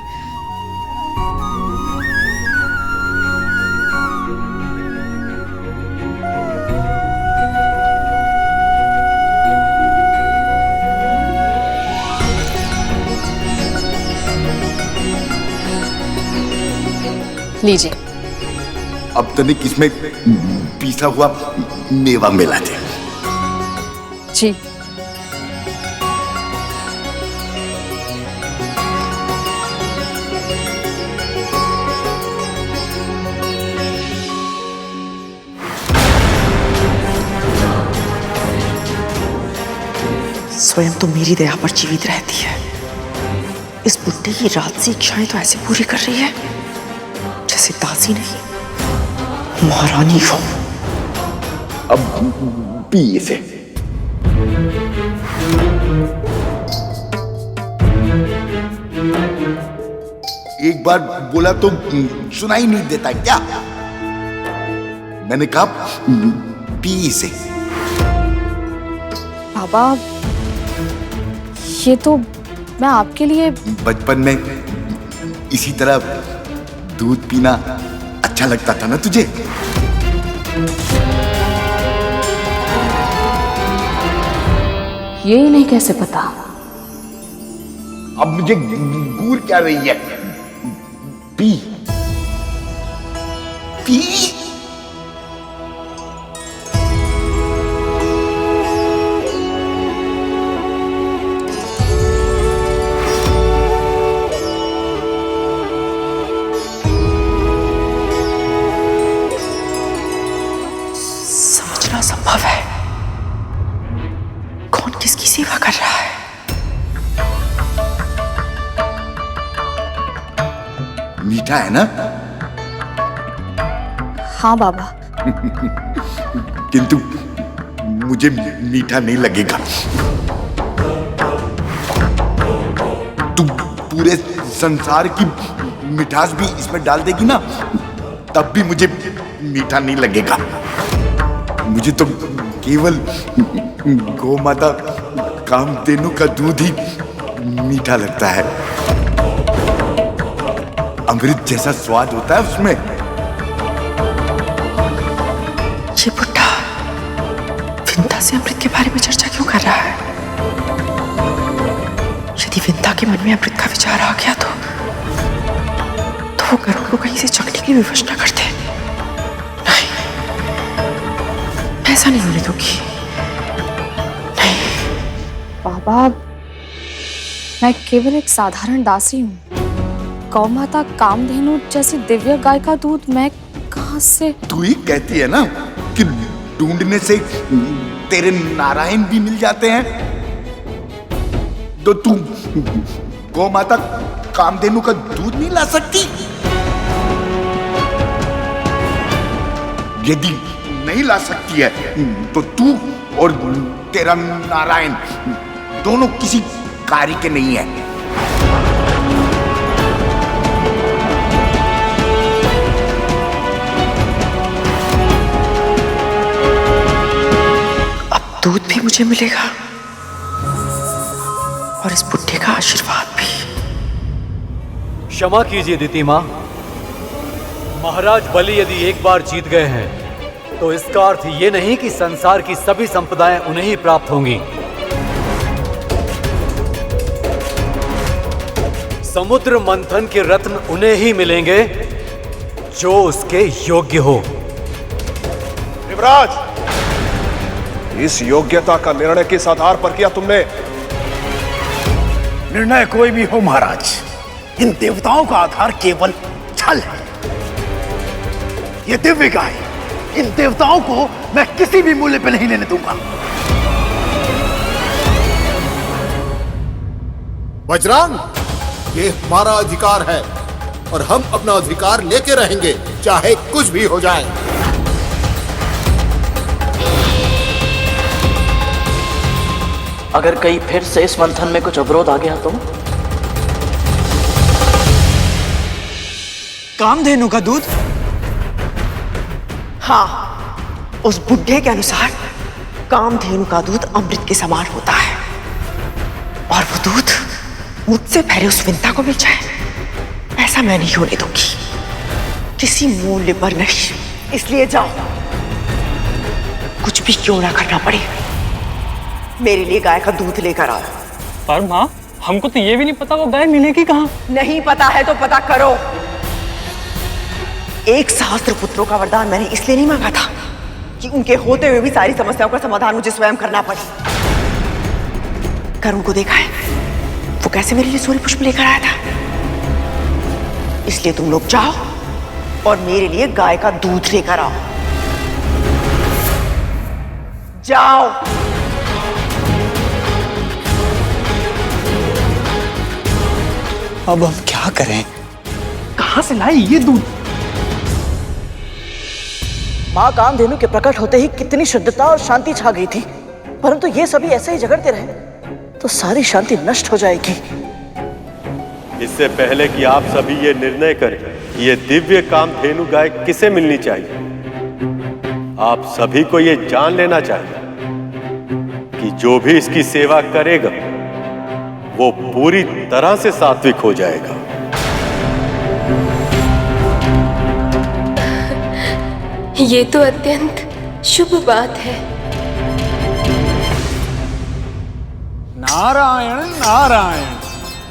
लीजिए। अब तनिक इसमें पीसा हुआ मेवा मिला दे। जी। स्वयं तो मेरी दया पर जीवित रहती है, इस बुड्ढे की राजसी इच्छाएं तो ऐसे पूरी कर रही है जैसे दासी नहीं महारानी हो। अब पी इसे। एक बार बोला तो सुनाई नहीं देता क्या? मैंने कहा पी इसे। बाबा, ये तो मैं आपके लिए बचपन में इसी तरह दूध पीना अच्छा लगता था ना तुझे? ये नहीं कैसे पता? अब मुझे घूर क्या रही है? P P. समझना संभव है कौन किसकी सेवा कर रहा है। मीठा है ना? हाँ बाबा। किंतु मुझे मीठा नहीं लगेगा। तू पूरे संसार की मिठास भी इसमें डाल देगी ना, तब भी मुझे मीठा नहीं लगेगा। मुझे तो केवल गौ माता कामधेनु का दूध ही मीठा लगता है। अमृत जैसा स्वाद होता है उसमें। ये बुड्ढा विंता से अमृत के बारे में चर्चा क्यों कर रहा है? यदि विंता के मन में अमृत का विचार आ गया तो वो गरुड़ को कहीं से चखने की विवश न करते। नहीं, ऐसा नहीं होने दूंगी। नहीं बाबा, मैं केवल एक साधारण दासी हूँ। गौ माता कामधेनु जैसी दिव्य गाय का दूध मैं कहाँ से? तू ही कहती है ना कि ढूंढने से तेरे नारायण भी मिल जाते हैं, तो तू गौ माता कामधेनु का दूध नहीं ला सकती? यदि नहीं ला सकती है तो तू और तेरा नारायण दोनों किसी कार्य के नहीं है। दूध भी मुझे मिलेगा और इस बुड्ढे का आशीर्वाद भी। क्षमा कीजिए दिति मां, महाराज बलि यदि एक बार जीत गए हैं तो इसका अर्थ ये नहीं कि संसार की सभी संपदाएं उन्हें ही प्राप्त होंगी। समुद्र मंथन के रत्न उन्हें ही मिलेंगे जो उसके योग्य हो। युवराज, इस योग्यता का निर्णय किस आधार पर किया तुमने? निर्णय कोई भी हो महाराज, इन देवताओं का आधार केवल छल है। ये दिव्य गाय इन देवताओं को मैं किसी भी मूल्य पर नहीं लेने दूंगा। वज्रांग, ये हमारा अधिकार है और हम अपना अधिकार लेके रहेंगे, चाहे कुछ भी हो जाए। अगर कहीं फिर से इस मंथन में कुछ अवरोध आ गया तो? कामधेनु का दूध? हाँ, उस बुड्ढे के अनुसार कामधेनु का दूध अमृत के समान होता है और वो दूध मुझसे पहले उस विंता को मिल जाए, ऐसा मैं नहीं होने दूंगी, किसी मूल्य पर नहीं। इसलिए जाओ, कुछ भी क्यों ना करना पड़े, मेरे लिए गाय का दूध लेकर आओ। पर माँ, हमको तो ये भी नहीं पता वो गाय मिलेगी कहाँ। नहीं पता है तो पता करो। एक सहस्त्र पुत्रों का वरदान मैंने इसलिए नहीं मांगा था कि उनके होते हुए भी सारी समस्याओं का समाधान मुझे स्वयं करना पड़े। करुण को देखा है, वो कैसे मेरे लिए सूर्य पुष्प लेकर आया था। इसलिए तुम लोग जाओ और मेरे लिए गाय का दूध लेकर आओ। जाओ। अब हम क्या करें? कहां से लाई ये दूध? मां कामधेनु के प्रकट होते ही कितनी शुद्धता और शांति छा गई थी, परंतु ये सभी ऐसे ही झगड़ते रहे तो सारी शांति नष्ट हो जाएगी। इससे पहले कि आप सभी ये निर्णय करें कि ये दिव्य कामधेनु गाय किसे मिलनी चाहिए, आप सभी को ये जान लेना चाहिए कि जो भी इसकी सेवा करेगा वो पूरी तरह से सात्विक हो जाएगा। ये तो अत्यंत शुभ बात है। नारायण नारायण,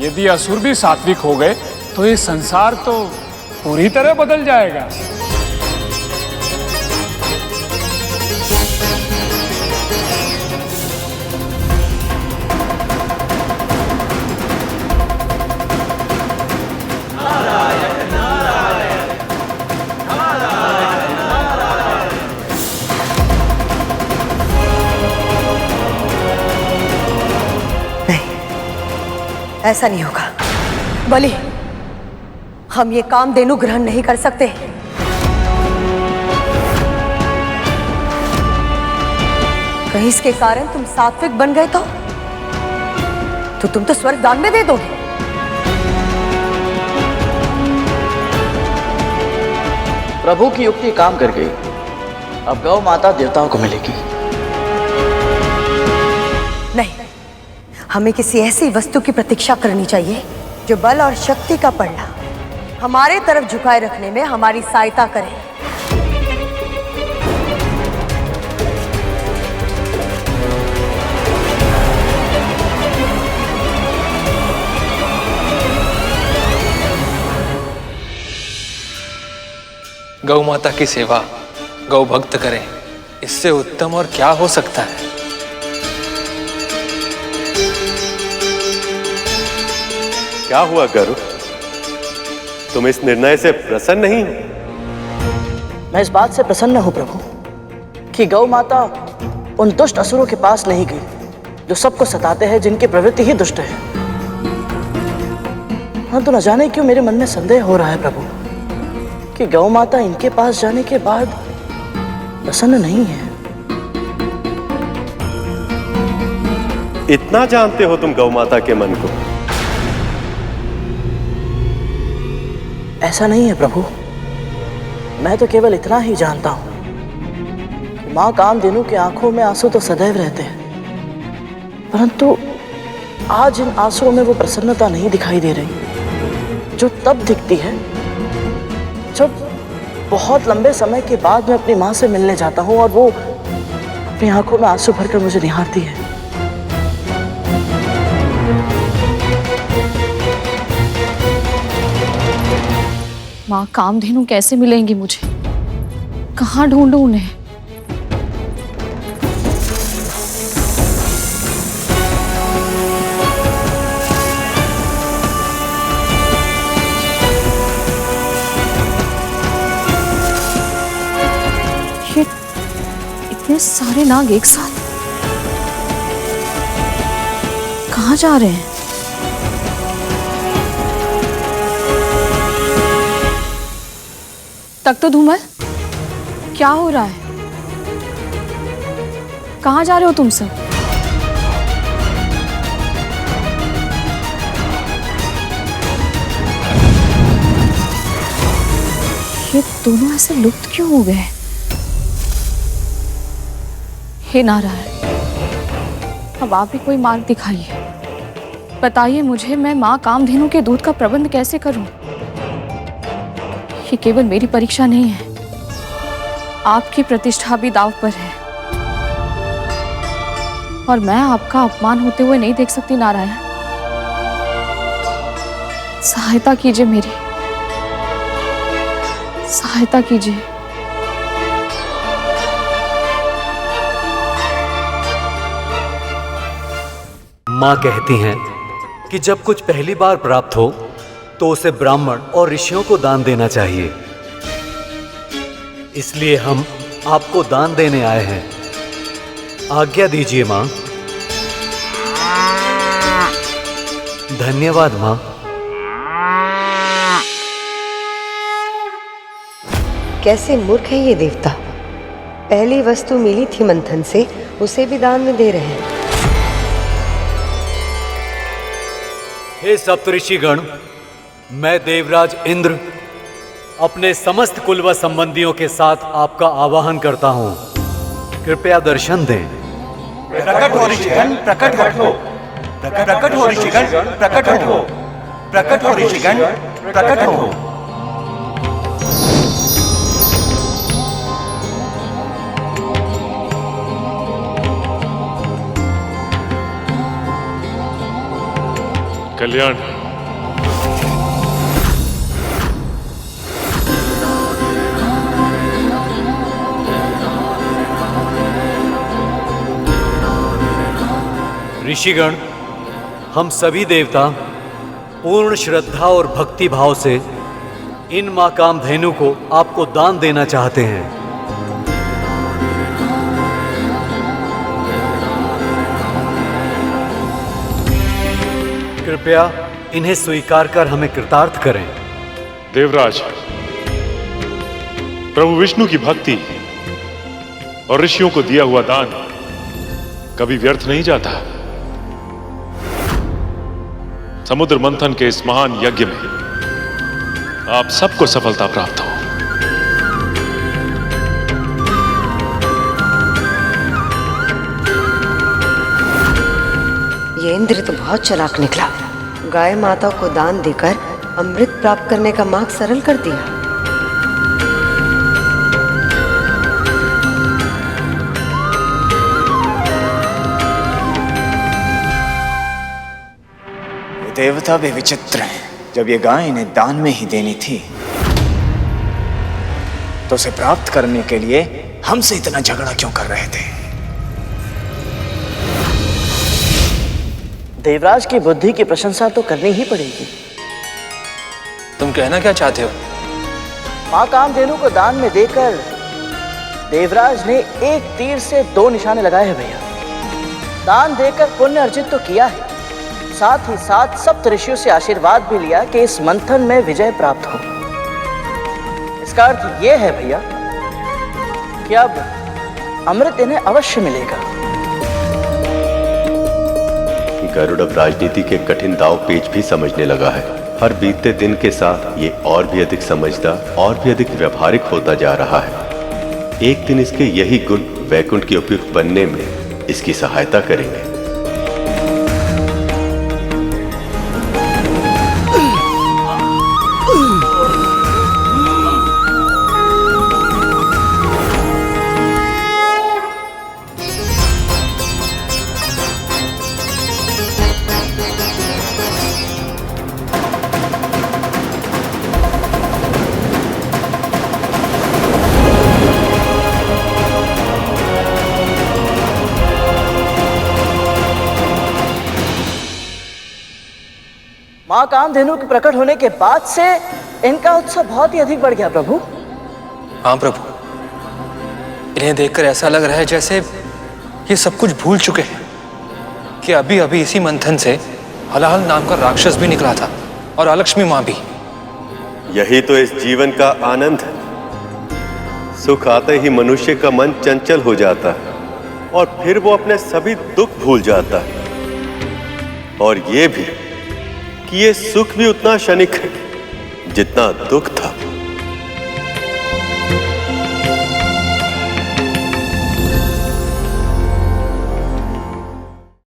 यदि असुर भी सात्विक हो गए तो ये संसार तो पूरी तरह बदल जाएगा। ऐसा नहीं होगा बलि, हम ये कामधेनु ग्रहण नहीं कर सकते। कहीं इसके कारण तुम सात्विक बन गए तो तुम तो स्वर्ग दान में दे दोगे। प्रभु की युक्ति काम कर गई, अब गौ माता देवताओं को मिलेगी। नहीं, हमें किसी ऐसी वस्तु की प्रतीक्षा करनी चाहिए जो बल और शक्ति का पल्ला हमारे तरफ झुकाए रखने में हमारी सहायता करे। गौ माता की सेवा गौ भक्त करें, इससे उत्तम और क्या हो सकता है। क्या हुआ गरुड़, तुम इस निर्णय से प्रसन्न नहीं हो? मैं इस बात से प्रसन्न हूं प्रभु कि गौ माता उन दुष्ट असुरों के पास नहीं गई जो सबको सताते हैं, जिनकी प्रवृत्ति ही दुष्ट है। हाँ, तो न जाने क्यों मेरे मन में संदेह हो रहा है प्रभु कि गौ माता इनके पास जाने के बाद प्रसन्न नहीं है। इतना जानते हो तुम गौ माता के मन को? ऐसा नहीं है प्रभु, मैं तो केवल इतना ही जानता हूं कि मां कामधेनु की आंखों में आंसू तो सदैव रहते हैं, परंतु आज इन आंसुओं में वो प्रसन्नता नहीं दिखाई दे रही जो तब दिखती है जब बहुत लंबे समय के बाद मैं अपनी मां से मिलने जाता हूं और वो अपनी आंखों में आंसू भरकर मुझे निहारती है। माँ कामधेनु कैसे मिलेंगी मुझे? कहाँ ढूंढूं उन्हें? ये इतने सारे नाग एक साथ कहाँ जा रहे हैं? तख्त धूमल, क्या हो रहा है? कहाँ जा रहे हो तुम सब? ये दोनों ऐसे लुप्त क्यों हो गए? हे नारायण, अब आप ही कोई मार्ग दिखाइए। बताइए मुझे, मैं माँ कामधेनु के दूध का प्रबंध कैसे करूं? ये केवल मेरी परीक्षा नहीं है, आपकी प्रतिष्ठा भी दांव पर है और मैं आपका अपमान होते हुए नहीं देख सकती। नारायण, सहायता कीजिए मेरी, सहायता कीजिए। माँ कहती हैं कि जब कुछ पहली बार प्राप्त हो तो उसे ब्राह्मण और ऋषियों को दान देना चाहिए। इसलिए हम आपको दान देने आए हैं। आज्ञा दीजिए माँ। धन्यवाद माँ। कैसे मूर्ख है ये देवता। पहली वस्तु मिली थी मंथन से, उसे भी दान में दे रहे हैं। हे सप्तऋषिगण, मैं देवराज इंद्र अपने समस्त कुल व संबंधियों के साथ आपका आवाहन करता हूँ। कृपया दर्शन दें। प्रकट हो ऋषिगण, प्रकट हो। प्रकट हो ऋषिगण, प्रकट हो। प्रकट हो ऋषिगण, प्रकट हो। कल्याण। ऋषिगण, हम सभी देवता पूर्ण श्रद्धा और भक्ति भाव से इन मां कामधेनु को आपको दान देना चाहते हैं। कृपया इन्हें स्वीकार कर हमें कृतार्थ करें। देवराज, प्रभु विष्णु की भक्ति और ऋषियों को दिया हुआ दान कभी व्यर्थ नहीं जाता। समुद्र मंथन के इस महान यज्ञ में आप सबको सफलता प्राप्त हो। ये इंद्र तो बहुत चालाक निकला। गाय माता को दान देकर अमृत प्राप्त करने का मार्ग सरल कर दिया। ये देवता भी विचित्र हैं। जब ये गाय इन्हें दान में ही देनी थी तो उसे प्राप्त करने के लिए हमसे इतना झगड़ा क्यों कर रहे थे? देवराज की बुद्धि की प्रशंसा तो करनी ही पड़ेगी। तुम कहना क्या चाहते हो? मां कामधेनु को दान में देकर देवराज ने एक तीर से 2 निशाने लगाए हैं भैया। दान देकर पुण्य अर्जित तो किया है, साथ ही साथ सप्त ऋषियों से आशीर्वाद भी लिया कि इस मंथन में विजय प्राप्त हो। इसका अर्थ यह है भैया कि अब अमृत इन्हें अवश्य मिलेगा। गरुड़ अब राजनीति के कठिन दाव पेच भी समझने लगा है। हर बीतते दिन के साथ ये और भी अधिक समझदार और भी अधिक व्यवहारिक होता जा रहा है। एक दिन इसके यही गुण वैकुंठ के उपयुक्त बनने में इसकी सहायता करेंगे। मां कामधेनु के प्रकट होने के बाद से इनका उत्साह बहुत ही अधिक बढ़ गया प्रभु। हाँ प्रभु, इन्हें देखकर ऐसा लग रहा है जैसे ये सब कुछ भूल चुके हैं कि अभी अभी इसी मंथन से हलाहल नाम का राक्षस भी निकला था और अलक्ष्मी मां भी। यही तो इस जीवन का आनंद है। सुख आते ही मनुष्य का मन चंचल हो जाता है और फिर वो अपने सभी दुख भूल जाता है। और ये भी कि ये सुख भी उतना क्षणिक है जितना दुख था।